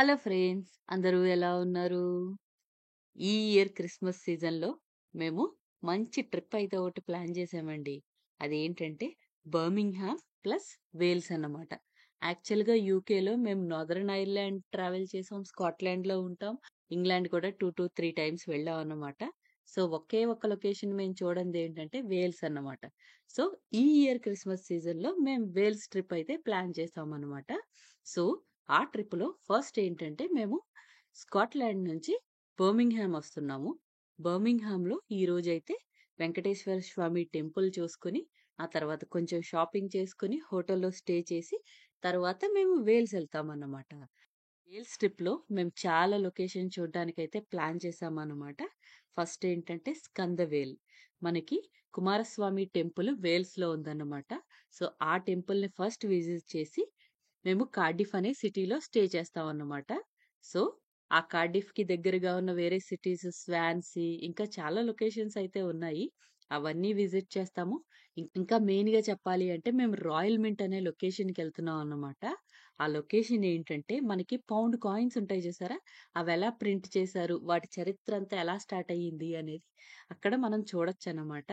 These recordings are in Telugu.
హలో ఫ్రెండ్స్, అందరూ ఎలా ఉన్నారు? ఈ ఇయర్ క్రిస్మస్ సీజన్‌లో మేము మంచి ట్రిప్ అయితే ఒకటి ప్లాన్ చేసామండి. అదేంటంటే బర్మింగ్హామ్ ప్లస్ వేల్స్ అన్నమాట. యాక్చువల్‌గా యూకేలో మేము నార్దర్న్ ఐర్లాండ్ ట్రావెల్ చేసాం. స్కాట్లాండ్‌లో ఉంటాం. ఇంగ్లాండ్ కూడా 2-3 టైమ్స్ వెళ్ళామన్నమాట. సో, ఒకే ఒక్క లొకేషన్ మేము చూడంది ఏంటంటే వేల్స్ అన్నమాట. సో, ఈ ఇయర్ క్రిస్మస్ సీజన్‌లో మేము వేల్స్ ట్రిప్ అయితే ప్లాన్ చేసామన్నమాట. సో, ఆ ట్రిప్‌లో ఫస్ట్ ఏంటంటే మేము స్కాట్లాండ్ నుంచి బర్మింగ్హామ్ వస్తున్నాము. బర్మింగ్హామ్‌లో ఈరోజైతే వెంకటేశ్వర స్వామి టెంపుల్ చూసుకొని, ఆ తర్వాత కొంచెం షాపింగ్ చేసుకొని, హోటల్‌లో స్టే చేసి, తర్వాత మేము వేల్స్ ఎళ్తామన్నమాట. వేల్స్ ట్రిప్‌లో మేము చాలా లొకేషన్ చూడ్డానికైతే ప్లాన్ చేశామన్నమాట. ఫస్ట్ ఏంటంటే స్కందవేల్. మనకి కుమారస్వామి టెంపుల్ వేల్స్‌లో ఉందన్నమాట. సో, ఆ టెంపుల్‌ని ఫస్ట్ విజిట్ చేసి, మేము కార్డిఫ్ అనే సిటీలో స్టే చేస్తామన్నమాట. సో, ఆ కార్డిఫ్‌కి దగ్గరగా ఉన్న వేరే సిటీస్ స్వాన్సీ ఇంకా చాలా లొకేషన్స్ అయితే ఉన్నాయి. అవన్నీ విజిట్ చేస్తాము. ఇంకా మెయిన్‌గా చెప్పాలి అంటే మేము రాయల్ మింట్ అనే లొకేషన్‌కెళ్తున్నాం అన్నమాట. ఆ లొకేషన్ ఏంటంటే మనకి పౌండ్ కాయిన్స్ ఉంటాయి చూసారా? అవెలా ప్రింట్ చేశారు? వాటి చరిత్ర అంతా ఎలా స్టార్ట్ అయ్యింది అనేది అక్కడ మనం చూడొచ్చన్నమాట.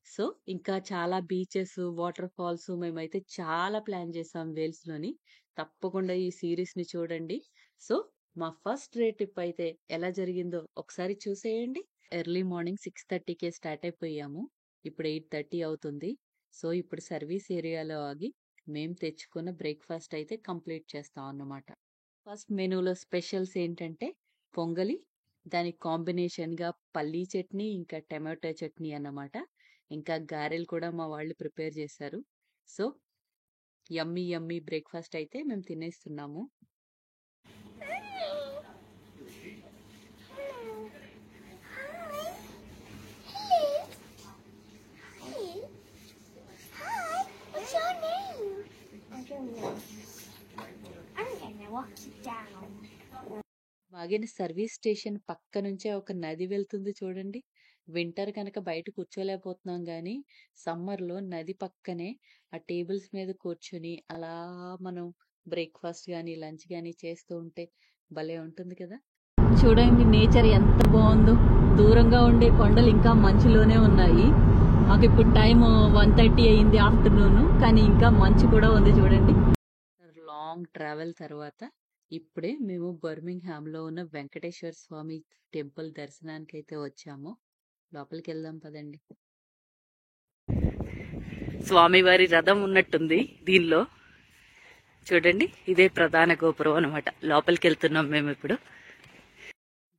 సో, ఇంకా చాలా బీచెస్, వాటర్ ఫాల్స్ మేమైతే చాలా ప్లాన్ చేసాం వేల్స్‌లోని. తప్పకుండా ఈ సీరీస్‌ని చూడండి. సో, మా ఫస్ట్ డే ట్రిప్ అయితే ఎలా జరిగిందో ఒకసారి చూసేయండి. ఎర్లీ మార్నింగ్ 6:30కే స్టార్ట్ అయిపోయాము. ఇప్పుడు 8:30 అవుతుంది. సో, ఇప్పుడు సర్వీస్ ఏరియాలో ఆగి మేము తెచ్చుకున్న బ్రేక్‌ఫాస్ట్ అయితే కంప్లీట్ చేస్తాం అన్నమాట. ఫస్ట్ మెనూలో స్పెషల్స్ ఏంటంటే పొంగలి, దానికి కాంబినేషన్‌గా పల్లీ చట్నీ, ఇంకా టమాటో చట్నీ అన్నమాట. ఇంకా గారెలు కూడా మా వాళ్ళు ప్రిపేర్ చేశారు. సో, యమ్మీ యమ్మీ బ్రేక్‌ఫాస్ట్ అయితే మేము తినేస్తున్నాము. What's your name? I don't know. I'm gonna walk you down. ఆగిన సర్వీస్ స్టేషన్ పక్క నుంచే ఒక నది వెళ్తుంది చూడండి. వింటర్ కనుక బయట కూర్చోలేకపోతున్నాం గానీ, సమ్మర్‌లో నది పక్కనే ఆ టేబుల్స్ మీద కూర్చొని అలా మనం బ్రేక్‌ఫాస్ట్ గానీ, లంచ్ గానీ చేస్తూ ఉంటే భలే ఉంటుంది కదా! చూడండి నేచర్ ఎంత బాగుందో. దూరంగా ఉండే కొండలు ఇంకా మంచులోనే ఉన్నాయి. మాకు ఇప్పుడు టైం 1:30 అయింది ఆఫ్టర్నూన్. కానీ ఇంకా మంచు కూడా ఉంది చూడండి. లాంగ్ ట్రావెల్ తర్వాత ఇప్పుడే మేము బర్మింగ్హామ్‌లో ఉన్న వెంకటేశ్వర స్వామి టెంపుల్ దర్శనానికైతే వచ్చాము. లోపలికి వెళ్దాం పదండి. స్వామివారి రథం ఉన్నట్టుంది దీనిలో. చూడండి ఇదే ప్రధాన గోపురం అనమాట. లోపలికి వెళ్తున్నాం మేము ఇప్పుడు.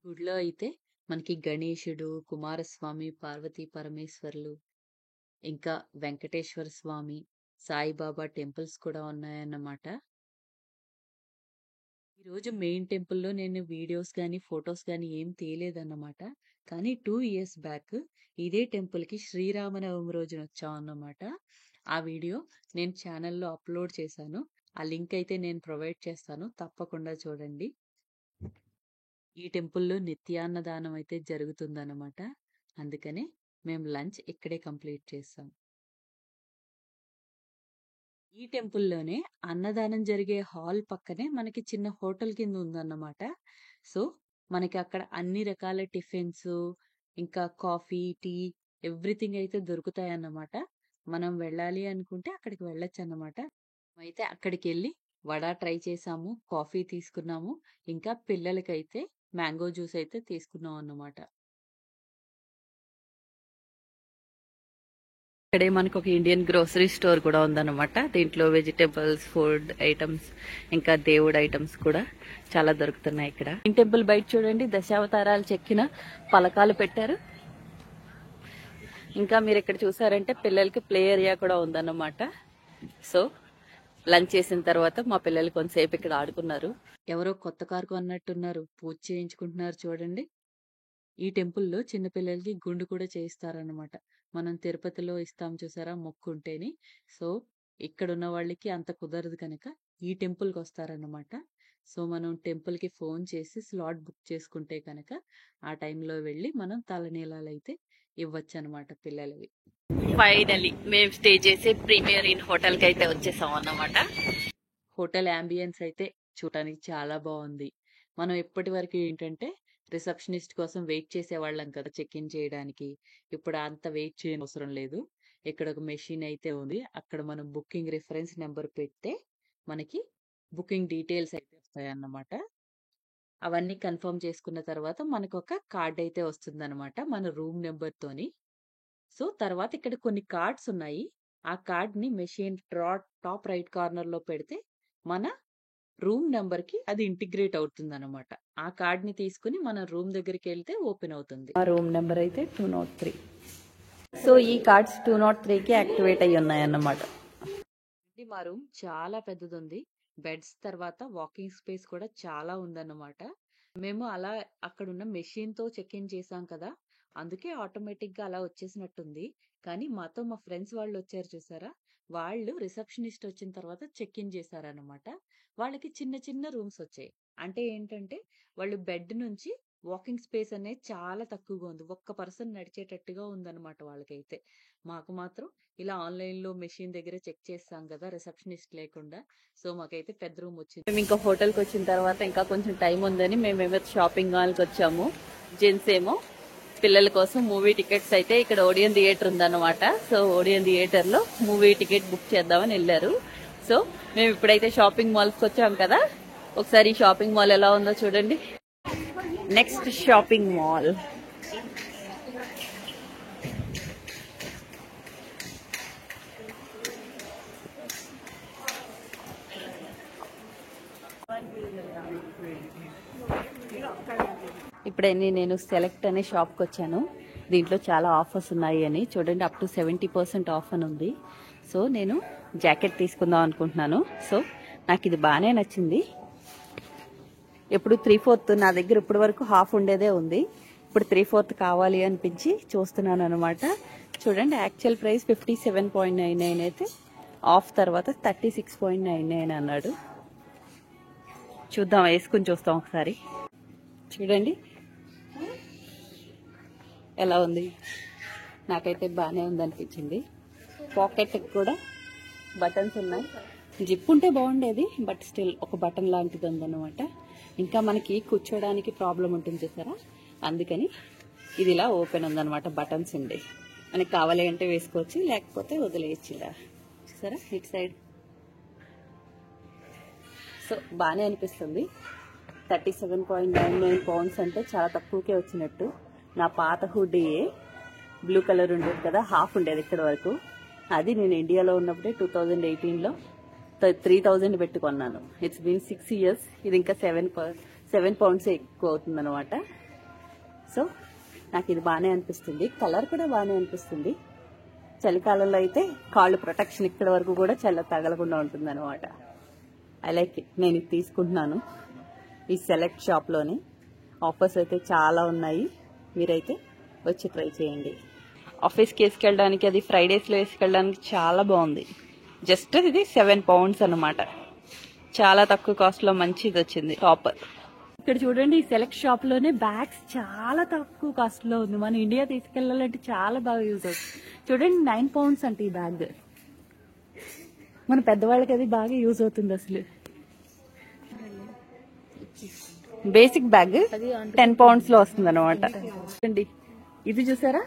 గుడిలో అయితే మనకి గణేశుడు, కుమారస్వామి, పార్వతీ పరమేశ్వర్లు, ఇంకా వెంకటేశ్వర స్వామి, సాయిబాబా టెంపుల్స్ కూడా ఉన్నాయన్నమాట. ఈరోజు మెయిన్ టెంపుల్‌లో నేను వీడియోస్ గానీ, ఫోటోస్ గానీ ఏం తీయలేదన్నమాట. కానీ 2 ఇయర్స్ బ్యాక్ ఇదే టెంపుల్‌కి శ్రీరామనవమి రోజున వచ్చామన్నమాట. ఆ వీడియో నేను ఛానెల్‌లో అప్‌లోడ్ చేశాను. ఆ లింక్ అయితే నేను ప్రొవైడ్ చేస్తాను. తప్పకుండా చూడండి. ఈ టెంపుల్‌లో నిత్యాన్నదానం అయితే జరుగుతుందన్నమాట. అందుకనే మేము లంచ్ ఇక్కడే కంప్లీట్ చేసాం. ఈ టెంపుల్‌లోనే అన్నదానం జరిగే హాల్ పక్కనే మనకి చిన్న హోటల్ కింద ఉందన్నమాట. సో, మనకి అక్కడ అన్ని రకాల టిఫిన్స్, ఇంకా కాఫీ, టీ ఎవ్రీథింగ్ అయితే దొరుకుతాయన్నమాట. మనం వెళ్ళాలి అనుకుంటే అక్కడికి వెళ్ళొచ్చన్నమాట. అయితే అక్కడికెళ్ళి వడ ట్రై చేసాము, కాఫీ తీసుకున్నాము, ఇంకా పిల్లలకైతే మ్యాంగో జ్యూస్ అయితే తీసుకున్నాం అన్నమాట. ఇక్కడే మనకు ఒక ఇండియన్ గ్రోసరీ స్టోర్ కూడా ఉందన్నమాట. దీంట్లో వెజిటేబుల్స్, ఫుడ్ ఐటమ్స్, ఇంకా దేవుడు ఐటమ్స్ కూడా చాలా దొరుకుతున్నాయి ఇక్కడ. ఈ టెంపుల్ బయట చూడండి దశావతారాలు చెక్కిన పలకాలు పెట్టారు. ఇంకా మీరు ఇక్కడ చూసారంటే పిల్లలకి ప్లే ఏరియా కూడా ఉందన్నమాట. సో లంచ్ చేసిన తర్వాత మా పిల్లలు కొంతసేపు ఇక్కడ ఆడుకున్నారు. ఎవరో కొత్త కారు కొన్నట్టున్నారు, పూజ చేయించుకుంటున్నారు చూడండి. ఈ టెంపుల్‌లో చిన్న పిల్లలకి గుండు కూడా చేయిస్తారన్నమాట. మనం తిరుపతిలో ఇస్తాం చూసారా మొక్కుంటేని. సో, ఇక్కడున్న వాళ్ళకి అంత కుదరదు కనుక ఈ టెంపుల్‌కొస్తారన్నమాట. సో, మనం టెంపుల్‌కి ఫోన్ చేసి స్లాట్ బుక్ చేసుకుంటే కనుక ఆ టైంలో వెళ్ళి మనం తలనీలాలైతే ఇవ్వచ్చనమాట పిల్లలవి. ఫైనల్లీ మేము స్టే చేసే ప్రీమియర్ ఇన్ హోటల్‌కైతే వచ్చేసాం అన్నమాట. హోటల్ యాంబియన్స్ అయితే చూడటానికి చాలా బాగుంది. మనం ఇప్పటి వరకు ఏంటంటే రిసెప్షనిస్ట్ కోసం వెయిట్ చేసేవాళ్ళం కదా చెక్ ఇన్ చేయడానికి. ఇప్పుడు అంత వెయిట్ చేయనవసరం లేదు. ఇక్కడ ఒక మెషిన్ అయితే ఉంది. అక్కడ మనం బుకింగ్ రిఫరెన్స్ నెంబర్ పెడితే మనకి బుకింగ్ డీటెయిల్స్ అయితే వస్తాయన్నమాట. అవన్నీ కన్ఫర్మ్ చేసుకున్న తర్వాత మనకొక కార్డ్ అయితే వస్తుందన్నమాట మన రూమ్ నెంబర్‌తోని. సో, తర్వాత ఇక్కడ కొన్ని కార్డ్స్ ఉన్నాయి. ఆ కార్డ్‌ని మెషిన్ టాప్ రైట్ కార్నర్‌లో పెడితే మన రూమ్ నంబర్‌కి అది ఇంటిగ్రేట్ అవుతుందన్నమాట. ఆ కార్డ్‌ని తీసుకొని మన రూమ్ దగ్గరికెళ్తే ఓపెన్ అవుతుంది. మా రూమ్ నెంబర్ అయితే 203. సో ఈ కార్డ్స్ 203కి యాక్టివేట్ అయ్యి ఉన్నాయన్నమాట. మా రూమ్ చాలా పెద్దదుంది. బెడ్స్ తర్వాత వాకింగ్ స్పేస్ కూడా చాలా ఉందన్నమాట. మేము అలా అక్కడున్న మెషిన్‌తో చెక్ ఇన్ చేసాం కదా! అందుకే ఆటోమేటిక్‌గా అలా వచ్చేసినట్టుంది. కానీ మాతో మా ఫ్రెండ్స్ వాళ్ళొచ్చారు చూసారా? వాళ్ళు రిసెప్షనిస్ట్ వచ్చిన తర్వాత చెక్ ఇన్ చేశారన్నమాట. వాళ్ళకి చిన్న చిన్న రూమ్స్ వచ్చాయి. అంటే ఏంటంటే వాళ్ళు బెడ్ నుంచి వాకింగ్ స్పేస్ అనేది చాలా తక్కువగా ఉంది. ఒక్క పర్సన్ నడిచేటట్టుగా ఉందన్నమాట వాళ్ళకైతే. మాకు మాత్రం ఇలా ఆన్‌లైన్‌లో మెషిన్ దగ్గర చెక్ చేసాం కదా! రిసెప్షనిస్ట్ లేకుండా. సో, మాకైతే పెద్ద రూమ్ వచ్చింది. మేము ఇంకా హోటల్కి వచ్చిన తర్వాత ఇంకా కొంచెం టైం ఉందని మేమేమో షాపింగ్ మాల్కి వచ్చాము. జెంట్స్ ఏమో పిల్లల కోసం మూవీ టికెట్స్ అయితే ఇక్కడ ఓడియన్ థియేటర్ ఉందన్నమాట. సో ఓడియన్ థియేటర్లో మూవీ టికెట్ బుక్ చేద్దామని వెళ్ళారు. సో మేము ఇప్పుడైతే షాపింగ్ మాల్కి వచ్చాం కదా, ఒకసారి ఈ షాపింగ్ మాల్ ఎలా ఉందో చూడండి. నెక్స్ట్ షాపింగ్ మాల్ ఇప్పుడైనా నేను సెలెక్ట్ అనే షాప్కి వచ్చాను. దీంట్లో చాలా ఆఫర్స్ ఉన్నాయి అని చూడండి, అప్ టు 70% ఆఫ్ అని ఉంది. సో నేను జాకెట్ తీసుకుందాం అనుకుంటున్నాను. సో నాకు ఇది బాగానే నచ్చింది. ఎప్పుడు 3/4 నా దగ్గర ఇప్పటి వరకు హాఫ్ ఉండేదే ఉంది. ఇప్పుడు 3/4 కావాలి అనిపించి చూస్తున్నాను అనమాట. చూడండి, యాక్చువల్ ప్రైస్ 57.99 అయితే ఆఫ్ తర్వాత 36.99 అన్నాడు. చూద్దాం, వేసుకుని చూస్తాం ఒకసారి. చూడండి ఎలా ఉంది, నాకైతే బాగానే ఉంది అనిపించింది. పాకెట్ కూడా బటన్స్ ఉన్నాయి. జిప్ ఉంటే బాగుండేది, బట్ స్టిల్ ఒక బటన్ లాంటిది ఉందన్నమాట. ఇంకా మనకి కూర్చోడానికి ప్రాబ్లం ఉంటుంది చూసారా, అందుకని ఇది ఇలా ఓపెన్ ఉందన్నమాట. బటన్స్ ఉండే మనకి కావాలి అంటే వేసుకోవచ్చు, లేకపోతే వదిలేయచ్చు ఇలా. చూసారా ఇట్ సైడ్. సో బాగానే అనిపిస్తుంది. 37.99 పౌండ్స్ అంటే చాలా తక్కువకే వచ్చినట్టు. నా పాత హుడ్డీయే బ్లూ కలర్ ఉండేది కదా, హాఫ్ ఉండేది ఇక్కడ వరకు. అది నేను ఇండియాలో ఉన్నప్పుడే 2018లో 3000 పెట్టుకున్నాను. It's been 6 years. ఇది ఇంకా 7 పౌండ్స్ ఎక్కువ అవుతుంది అనమాట. సో నాకు ఇది బాగానే అనిపిస్తుంది. కలర్ కూడా బాగానే అనిపిస్తుంది. చలికాలంలో అయితే కాళ్ళు ప్రొటెక్షన్ ఇక్కడ వరకు కూడా చల్ల తగలకుండా ఉంటుంది అనమాట. I like it. నేను ఇది తీసుకుంటున్నాను ఈ సెలెక్ట్ షాప్లోనే. ఆఫర్స్ అయితే చాలా ఉన్నాయి, మీరైతే వచ్చి ట్రై చేయండి. ఆఫీస్కి వేసుకెళ్ళడానికి, అది ఫ్రైడేస్లో వేసుకెళ్ళడానికి చాలా బాగుంది. జస్ట్ ఇది 7 పౌండ్స్ అనమాట. చాలా తక్కువ కాస్ట్లో మంచిది వచ్చింది టాప్. ఇక్కడ చూడండి, ఈ సెలెక్ట్ షాప్లోనే బ్యాగ్స్ చాలా తక్కువ కాస్ట్లో ఉంది. మనం ఇండియా తీసుకెళ్ళాలంటే చాలా బాగా యూజ్ అవుతుంది. చూడండి 9 పౌండ్స్ అంటే ఈ బ్యాగ్. మన పెద్దవాళ్ళకి అది బాగా యూజ్ అవుతుంది. అసలు బేసిక్ బ్యాగ్ 10 పౌండ్స్ లో వస్తుంది అనమాట. ఇది చూసారా,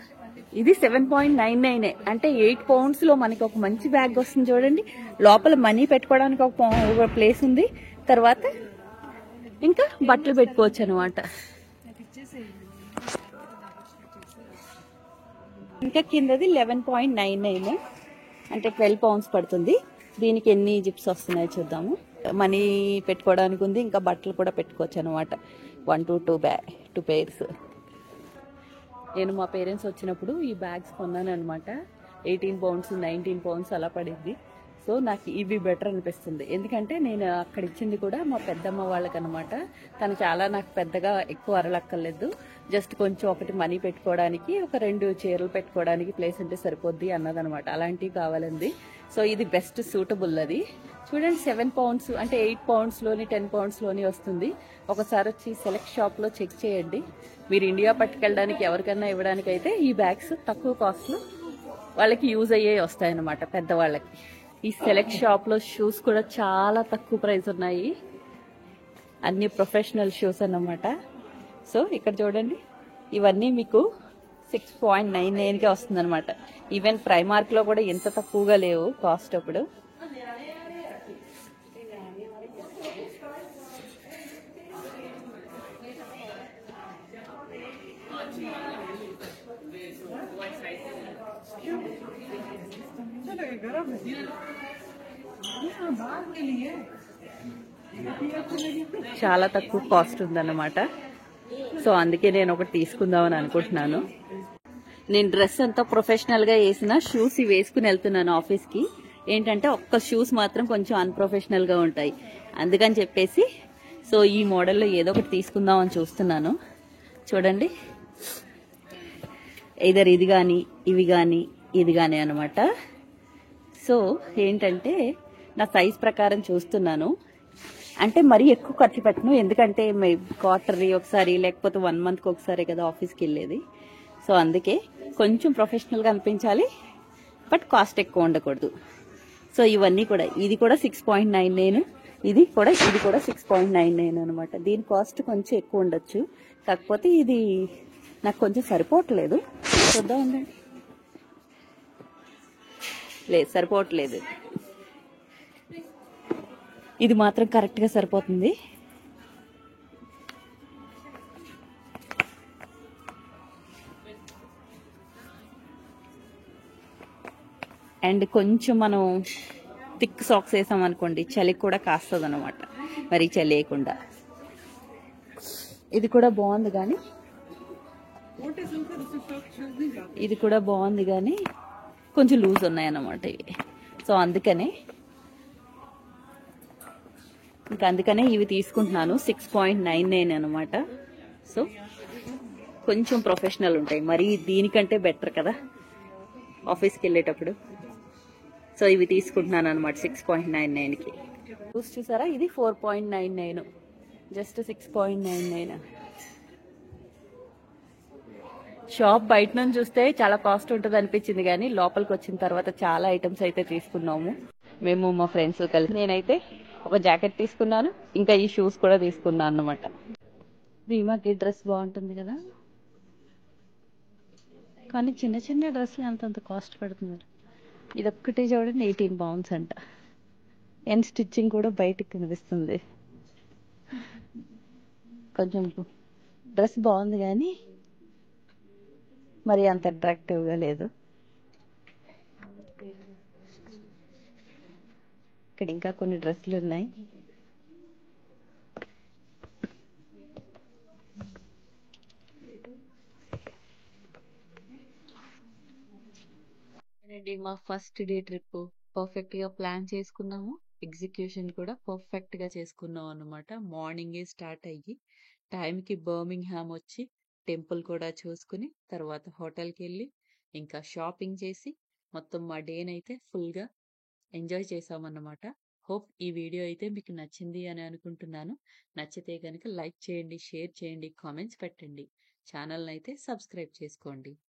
ఇది 7.99, అంటే 8 పౌండ్స్ లో మనకి ఒక మంచి బ్యాగ్ వస్తుంది. చూడండి, లోపల మనీ పెట్టుకోవడానికి ఒక ప్లేస్ ఉంది, తర్వాత ఇంకా బట్టలు పెట్టుకోవచ్చు అనమాట. ఇంకా కిందది 11.99, అంటే 12 పౌండ్స్ పడుతుంది. దీనికి ఎన్ని జిప్స్ వస్తున్నాయో చూద్దాము. మనీ పెట్టుకోవడానికి ఉంది, ఇంకా బట్టలు కూడా పెట్టుకోవచ్చు అనమాట. 1 to 2 pairs. నేను మా పేరెంట్స్ వచ్చినప్పుడు ఈ బ్యాగ్స్ కొన్నాను అనమాట. 18 పౌండ్స్ 19 పౌండ్స్ అలా పడింది. సో నాకు ఇవి బెటర్ అనిపిస్తుంది, ఎందుకంటే నేను అక్కడ ఇచ్చింది కూడా మా పెద్దమ్మ వాళ్ళకి అనమాట. తను చాలా నాకు పెద్దగా ఎక్కువ అరలక్కర్లేదు, జస్ట్ కొంచెం ఒకటి మనీ పెట్టుకోవడానికి, ఒక 2 చీరలు పెట్టుకోవడానికి ప్లేస్ ఉంటే సరిపోద్ది అన్నదనమాట. అలాంటివి కావాలంది. సో ఇది బెస్ట్ సూటబుల్. అది చూడండి 7 పౌండ్స్ అంటే 8 పౌండ్స్లోని 10 పౌండ్స్లోని వస్తుంది. ఒకసారి వచ్చి సెలెక్ట్ షాప్లో చెక్ చేయండి. మీరు ఇండియా పట్టుకెళ్ళడానికి ఎవరికైనా ఇవ్వడానికి అయితే ఈ బ్యాగ్స్ తక్కువ కాస్ట్లో వాళ్ళకి యూజ్ అయ్యే వస్తాయన్నమాట, పెద్దవాళ్ళకి. ఈ సెలెక్ట్ షాప్లో షూస్ కూడా చాలా తక్కువ ప్రైస్ ఉన్నాయి. అన్ని ప్రొఫెషనల్ షూస్ అన్నమాట. సో ఇక్కడ చూడండి, ఇవన్నీ మీకు 6.99కే వస్తుంది అనమాట. ఈవెన్ ప్రైమార్క్ లో కూడా ఎంత తక్కువగా లేవు కాస్ట్ అప్పుడు. చాలా తక్కువ కాస్ట్ ఉందన్నమాట. సో అందుకే నేను ఒకటి తీసుకుందామని అనుకుంటున్నాను. నేను డ్రెస్ అంతా ప్రొఫెషనల్ గా వేసిన షూస్ వేసుకుని వెళ్తున్నాను ఆఫీస్ కి. ఏంటంటే ఒక్క షూస్ మాత్రం కొంచెం అన్ప్రొఫెషనల్ గా ఉంటాయి, అందుకని చెప్పేసి సో ఈ మోడల్లో ఏదో ఒకటి తీసుకుందామని చూస్తున్నాను. చూడండి, ఇదర్ ఇది కానీ ఇవి కానీ ఇది కానీ అనమాట. సో ఏంటంటే నా సైజ్ ప్రకారం చూస్తున్నాను. అంటే మరీ ఎక్కువ ఖర్చు పెట్టను, ఎందుకంటే క్వార్టర్లీ ఒకసారి లేకపోతే 1 మంత్కి ఒకసారి కదా ఆఫీస్కి వెళ్ళేది. సో అందుకే కొంచెం ప్రొఫెషనల్గా అనిపించాలి, బట్ కాస్ట్ ఎక్కువ ఉండకూడదు. సో ఇవన్నీ కూడా, ఇది కూడా 6.99, ఇది కూడా 6.99 అనమాట. దీని కాస్ట్ కొంచెం ఎక్కువ ఉండొచ్చు, కాకపోతే ఇది నాకు కొంచెం సరిపోవట్లేదు. చూద్దాం ఉండండి. లేదు, సరిపోవట్లేదు. ఇది మాత్రం కరెక్ట్గా సరిపోతుంది. అండ్ కొంచెం మనం థిక్ సాక్స్ వేసాం అనుకోండి, చలికి కూడా కాస్తుంది అనమాట, మరి చలి వేయకుండా. ఇది కూడా బాగుంది కానీ కొంచెం లూజ్ ఉన్నాయన్నమాట ఇవి. సో అందుకనే ఇవి తీసుకుంటున్నాను. 6.99 అనమాట. సో కొంచెం ప్రొఫెషనల్ ఉంటాయి, మరి దీనికంటే బెటర్ కదా ఆఫీస్కి వెళ్ళేటప్పుడు. సో ఇవి తీసుకుంటున్నాను అనమాట 6.99కి. చూసారా, ఇది 4.99, జస్ట్ 6.99. షాప్ బయట నుంచి చూస్తే చాలా కాస్ట్ ఉంటుంది అనిపించింది, కానీ లోపలికి వచ్చిన తర్వాత చాలా ఐటమ్స్ అయితే తీసుకున్నాము మేము మా ఫ్రెండ్స్ కలిసి. నేనైతే ఒక జాకెట్ తీసుకున్నాను, ఇంకా ఈ షూస్ కూడా తీసుకున్నాను అనమాట. రీమాకి డ్రెస్ బాగుంటుంది కదా, కానీ చిన్న చిన్న డ్రెస్లు అంతంత కాస్ట్ పెడుతున్నారు. ఇదొక్కటే చూడండి 18 pounds అంట. అండ్ స్టిచ్చింగ్ కూడా బయటికి కనిపిస్తుంది. కొంచెం డ్రెస్ బాగుంది కానీ మరి అంత అట్రాక్టివ్గా లేదు. ఇక్కడ ఇంకా కొన్ని డ్రెస్సులు ఉన్నాయి. మా ఫస్ట్ డే ట్రిప్ పర్ఫెక్ట్ గా ప్లాన్ చేసుకున్నాము, ఎగ్జిక్యూషన్ కూడా పర్ఫెక్ట్ గా చేసుకున్నాం అనమాట. మార్నింగే స్టార్ట్ అయ్యి టైంకి బర్మింగ్హామ్ వచ్చి టెంపుల్ కూడా చూసుకుని తర్వాత హోటల్కి వెళ్ళి ఇంకా షాపింగ్ చేసి మొత్తం మా డేనైతే ఫుల్గా ఎంజాయ్ చేసామన్నమాట. హోప్ ఈ వీడియో అయితే మీకు నచ్చింది అని అనుకుంటున్నాను. నచ్చితే కనుక లైక్ చేయండి, షేర్ చేయండి, కామెంట్స్ పెట్టండి. ఛానల్ని అయితే సబ్స్క్రైబ్ చేసుకోండి.